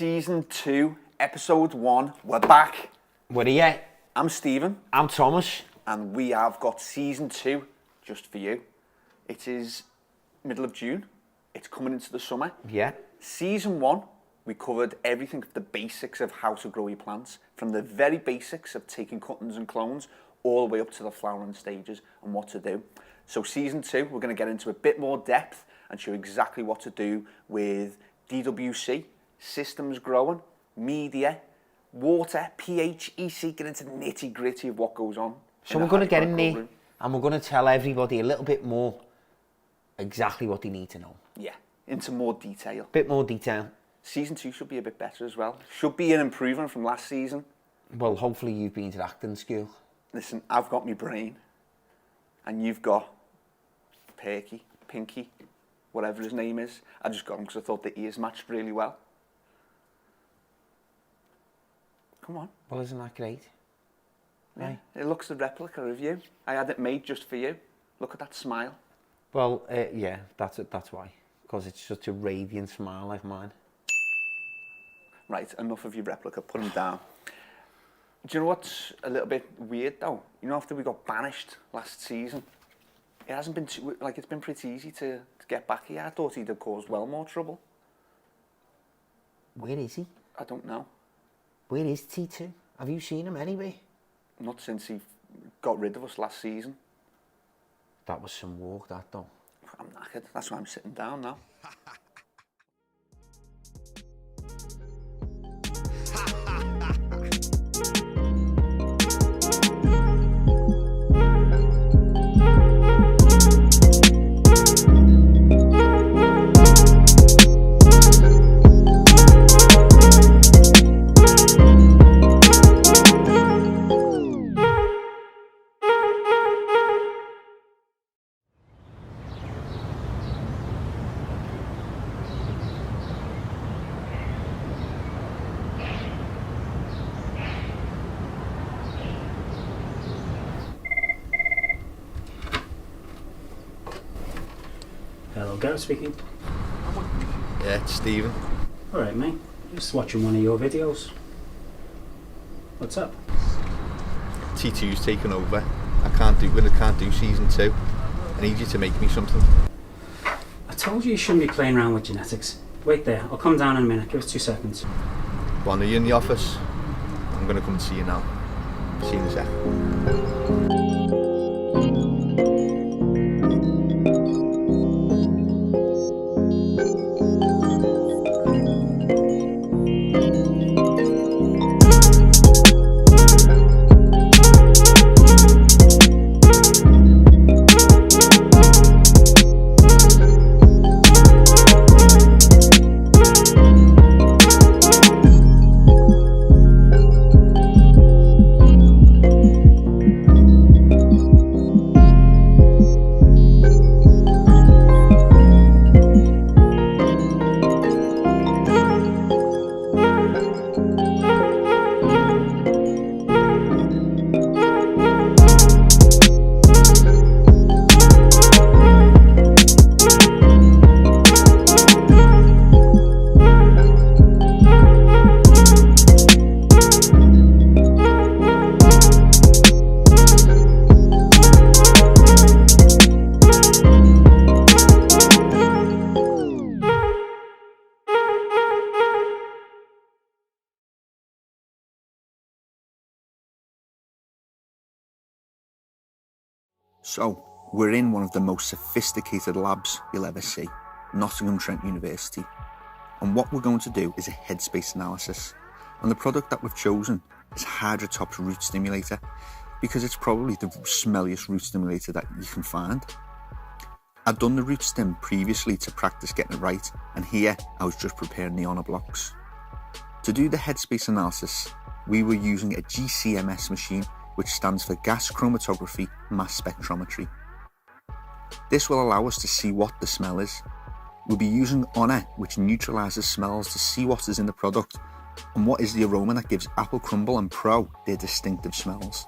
Season 2, Episode 1, we're back. We're here. I'm Stephen. I'm Thomas. And we have got Season 2 just for you. It is middle of June. It's coming into the summer. Yeah. Season 1, we covered everything, the basics of how to grow your plants, from the very basics of taking cuttings and clones all the way up to the flowering stages and what to do. So Season 2, we're going to get into a bit more depth and show exactly what to do with DWC, systems growing, media, water, pH, EC, get into the nitty gritty of what goes on. So we're going to get in there and we're going to tell everybody a little bit more exactly what they need to know. Yeah, into more detail. Bit more detail. Season 2 should be a bit better as well. Should be an improvement from last season. Well, hopefully you've been to acting school. Listen, I've got my brain and you've got Perky, Pinky, whatever his name is. I just got him because I thought the ears matched really well. Come on. Well, isn't that great? Yeah, Right. It looks a replica of you. I had it made just for you. Look at that smile. Well, yeah, that's why. Because it's such a radiant smile like mine. Right, enough of your replica. Put him down. Do you know what's a little bit weird though? You know, after we got banished last season, it hasn't been too, like, it's been pretty easy to get back here. I thought he'd have caused well more trouble. Where is he? I don't know. Where is T2? Have you seen him anywhere? Not since he got rid of us last season. That was some walk, that though. I'm knackered. That's why I'm sitting down now. Hello, Gareth speaking. Yeah, it's Stephen. Alright, mate. Just watching one of your videos. What's up? T2's taken over. I can't do season 2. I need you to make me something. I told you shouldn't be playing around with genetics. Wait there, I'll come down in a minute. Give us 2 seconds. One, are you in the office? I'm going to come and see you now. See you in a sec. So, we're in one of the most sophisticated labs you'll ever see, Nottingham Trent University. And what we're going to do is a headspace analysis. And the product that we've chosen is Hydroponics root stimulator, because it's probably the smelliest root stimulator that you can find. I'd done the root stim previously to practice getting it right, and here I was just preparing the honour blocks. To do the headspace analysis, we were using a GCMS machine, which stands for gas chromatography mass spectrometry. This will allow us to see what the smell is. We'll be using Honor, which neutralises smells to see what is in the product and what is the aroma that gives Apple Crumble and Pro their distinctive smells.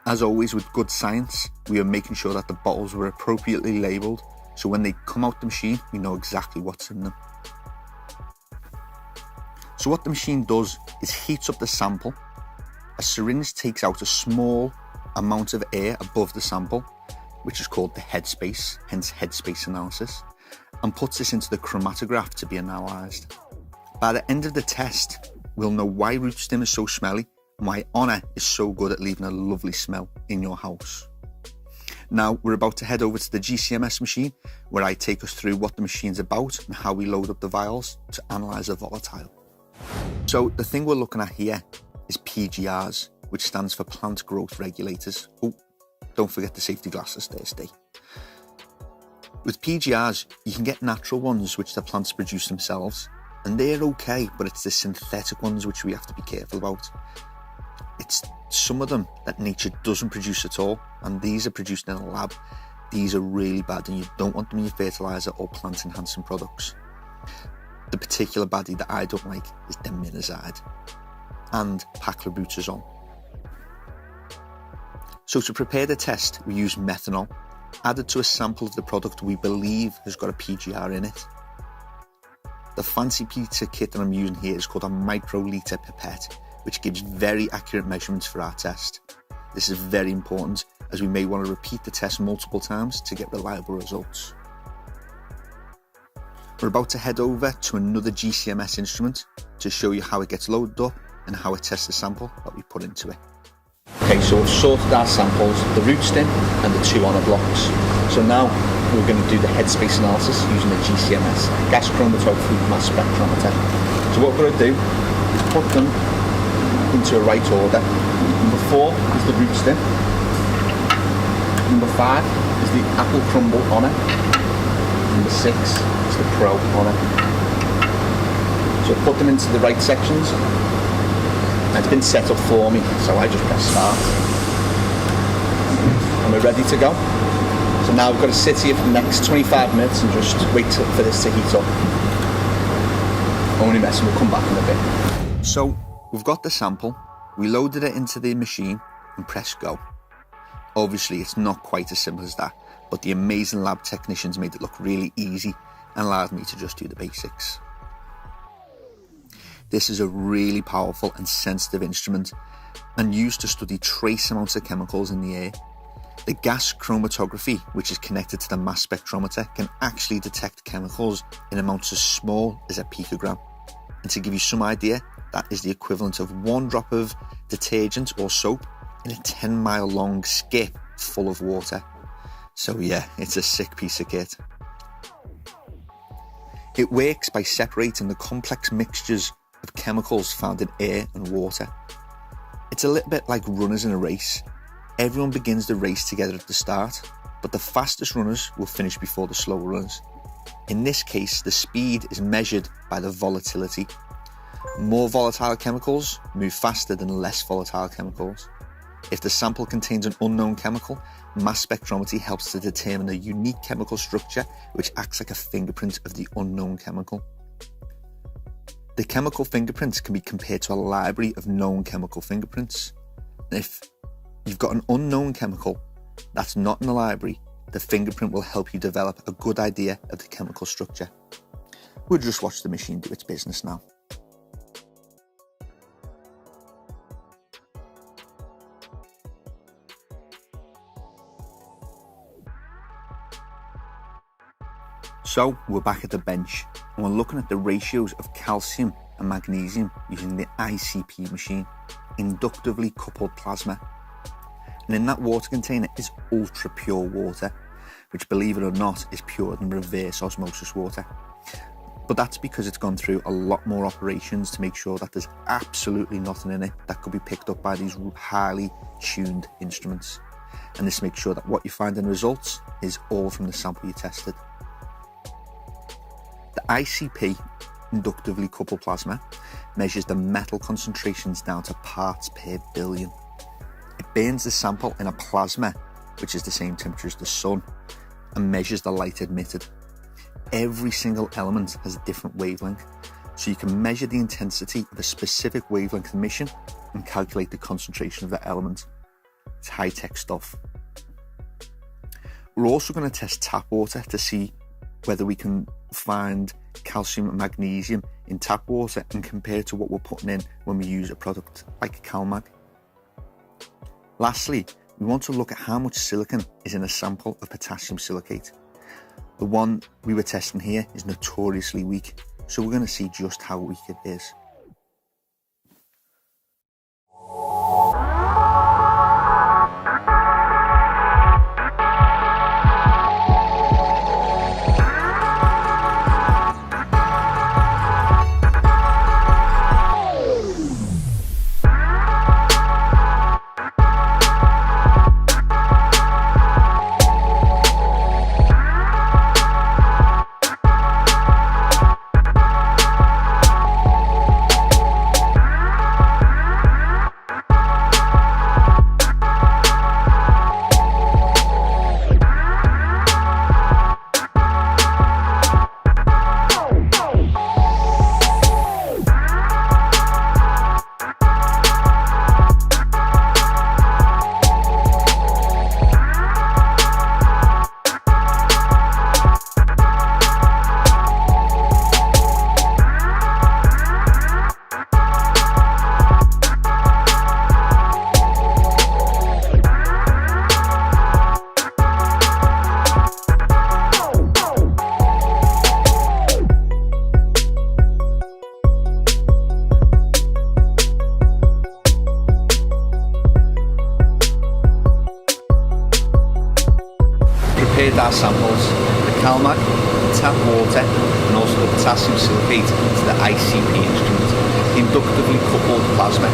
As always with good science, we are making sure that the bottles were appropriately labelled, so when they come out the machine, we know exactly what's in them. So what the machine does is heats up the sample. A syringe takes out a small amount of air above the sample, which is called the headspace, hence headspace analysis, and puts this into the chromatograph to be analysed. By the end of the test, we'll know why root stem is so smelly and why Honor is so good at leaving a lovely smell in your house. Now we're about to head over to the GCMS machine, where I take us through what the machine's about and how we load up the vials to analyse a volatile. So the thing we're looking at here is PGRs, which stands for plant growth regulators. Oh, don't forget the safety glasses there, stay. With PGRs, you can get natural ones which the plants produce themselves, and they're okay, but it's the synthetic ones which we have to be careful about. It's some of them that nature doesn't produce at all, and these are produced in a lab. These are really bad, and you don't want them in your fertiliser or plant enhancing products. The particular baddie that I don't like is diminazide and paclobutazol. So to prepare the test, we use methanol added to a sample of the product we believe has got a PGR in it. The fancy pizza kit that I'm using here is called a microlitre pipette, which gives very accurate measurements for our test. This is very important, as we may want to repeat the test multiple times to get reliable results. We're about to head over to another GCMS instrument to show you how it gets loaded up and how it tests the sample that we put into it. Okay, so we've sorted our samples, the root stem and the 2 Honor blocks. So now we're going to do the headspace analysis using the GCMS, gas chromatography mass spectrometer. So what we're going to do is put them into a right order. Number 4 is the root stem. Number 5 is the apple crumble Honor. Number 6 is the pro Honor. So put them into the right sections. And it's been set up for me, so I just press start. And we're ready to go. So now we've got to sit here for the next 25 minutes and just wait for this to heat up. Only mess, and we'll come back in a bit. So we've got the sample, we loaded it into the machine and press go. Obviously it's not quite as simple as that, but the amazing lab technicians made it look really easy and allowed me to just do the basics. This is a really powerful and sensitive instrument and used to study trace amounts of chemicals in the air. The gas chromatography, which is connected to the mass spectrometer, can actually detect chemicals in amounts as small as a picogram. And to give you some idea, that is the equivalent of 1 drop of detergent or soap in a 10-mile long skip full of water. So yeah, it's a sick piece of kit. It works by separating the complex mixtures of chemicals found in air and water. It's a little bit like runners in a race. Everyone begins the race together at the start, but the fastest runners will finish before the slower runners. In this case, the speed is measured by the volatility. More volatile chemicals move faster than less volatile chemicals. If the sample contains an unknown chemical, mass spectrometry helps to determine a unique chemical structure which acts like a fingerprint of the unknown chemical. The chemical fingerprints can be compared to a library of known chemical fingerprints. If you've got an unknown chemical that's not in the library, the fingerprint will help you develop a good idea of the chemical structure. We'll just watch the machine do its business now. So we're back at the bench and we're looking at the ratios of calcium and magnesium using the ICP machine, inductively coupled plasma. And in that water container is ultra pure water, which, believe it or not, is purer than reverse osmosis water. But that's because it's gone through a lot more operations to make sure that there's absolutely nothing in it that could be picked up by these highly tuned instruments. And this makes sure that what you find in results is all from the sample you tested. The ICP, inductively coupled plasma, measures the metal concentrations down to parts per billion. It burns the sample in a plasma, which is the same temperature as the sun, and measures the light emitted. Every single element has a different wavelength, so you can measure the intensity of a specific wavelength emission and calculate the concentration of that element. It's high-tech stuff. We're also going to test tap water to see whether we can find calcium and magnesium in tap water and compare it to what we're putting in when we use a product like CalMag. Lastly, we want to look at how much silicon is in a sample of potassium silicate. The one we were testing here is notoriously weak, so we're going to see just how weak it is. Prepared our samples, the CalMag, the tap water and also the potassium silicate to the ICP instrument, the inductively coupled plasma.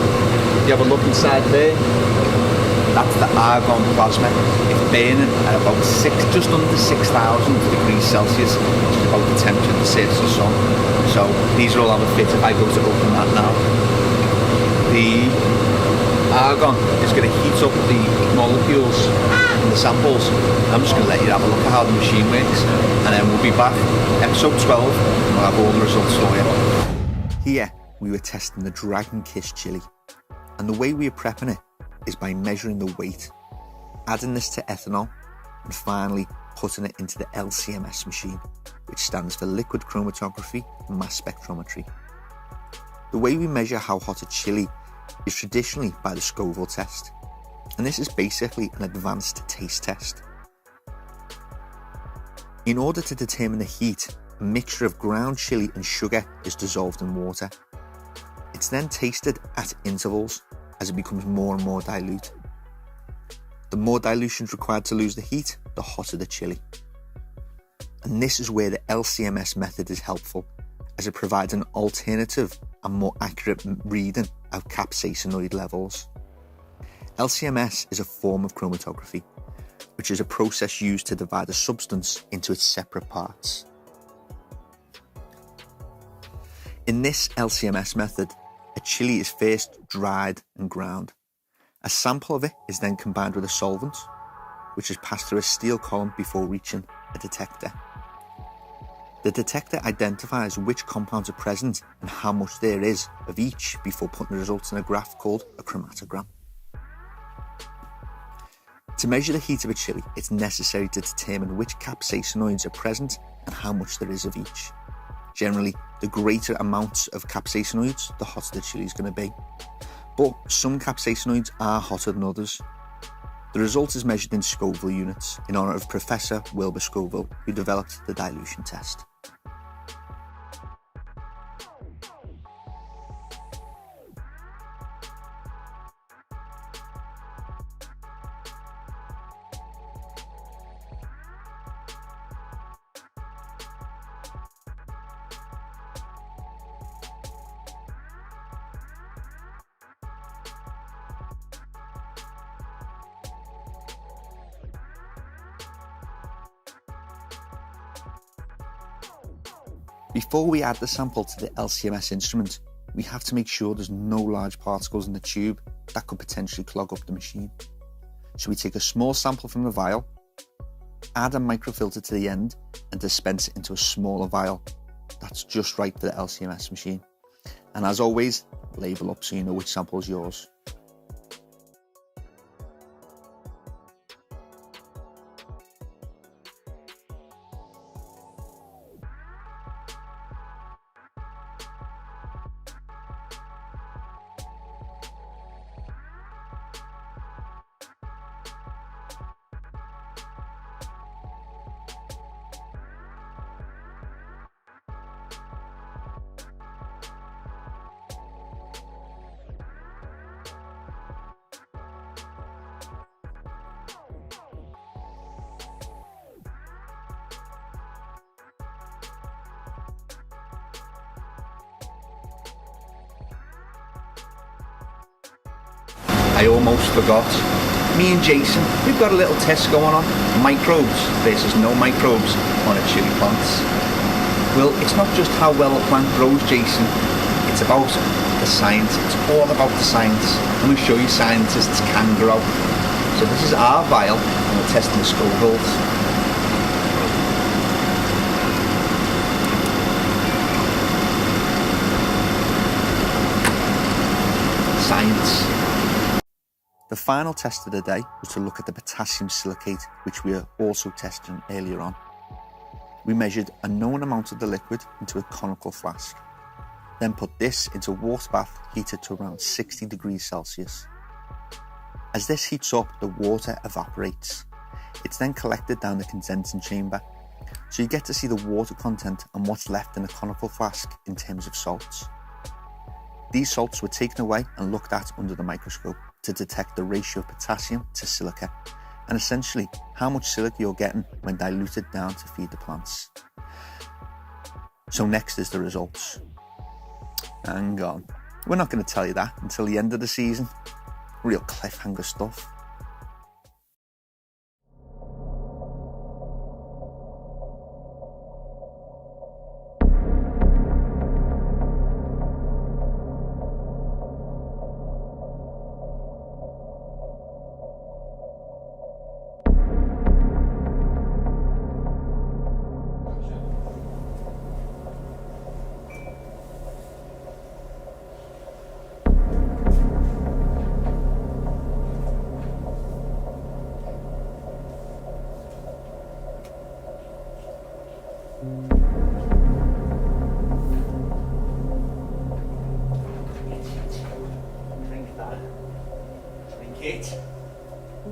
You have a look inside there, that's the argon plasma. It's burning at about just under 6,000 degrees Celsius, which is about the temperature of the surface of the sun. So these will all have a fit if I go to open that now. The argon is going to heat up the molecules in the samples. I'm just going to let you have a look at how the machine works, and then we'll be back, episode 12, and we'll have all the results for you. Here we were testing the Dragon Kiss chili, and the way we are prepping it is by measuring the weight, adding this to ethanol, and finally putting it into the LCMS machine, which stands for liquid chromatography and mass spectrometry. The way we measure how hot a chili is traditionally by the Scoville test, and this is basically an advanced taste test. In order to determine the heat, a mixture of ground chili and sugar is dissolved in water. It's then tasted at intervals as it becomes more and more dilute. The more dilution is required to lose the heat, the hotter the chili. And this is where the LCMS method is helpful, as it provides an alternative and more accurate reading of capsaicinoid levels. LCMS is a form of chromatography, which is a process used to divide a substance into its separate parts. In this LCMS method, a chili is first dried and ground. A sample of it is then combined with a solvent, which is passed through a steel column before reaching a detector. The detector identifies which compounds are present and how much there is of each before putting the results in a graph called a chromatogram. To measure the heat of a chili, it's necessary to determine which capsaicinoids are present and how much there is of each. Generally, the greater amounts of capsaicinoids, the hotter the chili is going to be. But some capsaicinoids are hotter than others. The result is measured in Scoville units in honour of Professor Wilbur Scoville, who developed the dilution test. Before we add the sample to the LCMS instrument, we have to make sure there's no large particles in the tube that could potentially clog up the machine. So we take a small sample from the vial, add a microfilter to the end, and dispense it into a smaller vial. That's just right for the LCMS machine. And as always, label up so you know which sample is yours. I almost forgot. Me and Jason, we've got a little test going on. Microbes versus no microbes on a chili plants. Well, it's not just how well a plant grows, Jason. It's about the science. It's all about the science. I'm going to show you scientists can grow. So this is our vial, and we're testing the Scovilles. Science. The final test of the day was to look at the potassium silicate, which we were also testing earlier on. We measured a known amount of the liquid into a conical flask, then put this into a water bath heated to around 60 degrees Celsius. As this heats up, the water evaporates. It's then collected down the condensing chamber, so you get to see the water content and what's left in a conical flask in terms of salts. These salts were taken away and looked at under the microscope to detect the ratio of potassium to silica, and essentially how much silica you're getting when diluted down to feed the plants. So next is the results. Hang on, we're not going to tell you that until the end of the season. Real cliffhanger stuff.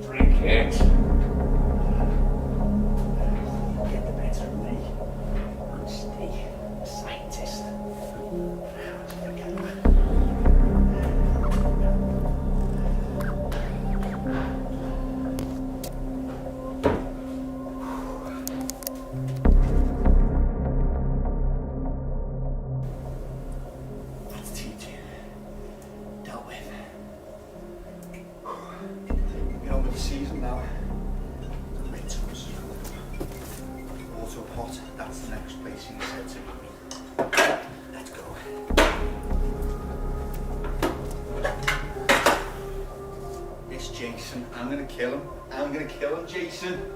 Drink it. Get the better of me. I'm Steve, a scientist. That's teaching. Dealt with. Get on with the season now. Water hot, that's the next place he said to me. Let's go. This Jason, I'm gonna kill him. I'm gonna kill him, Jason.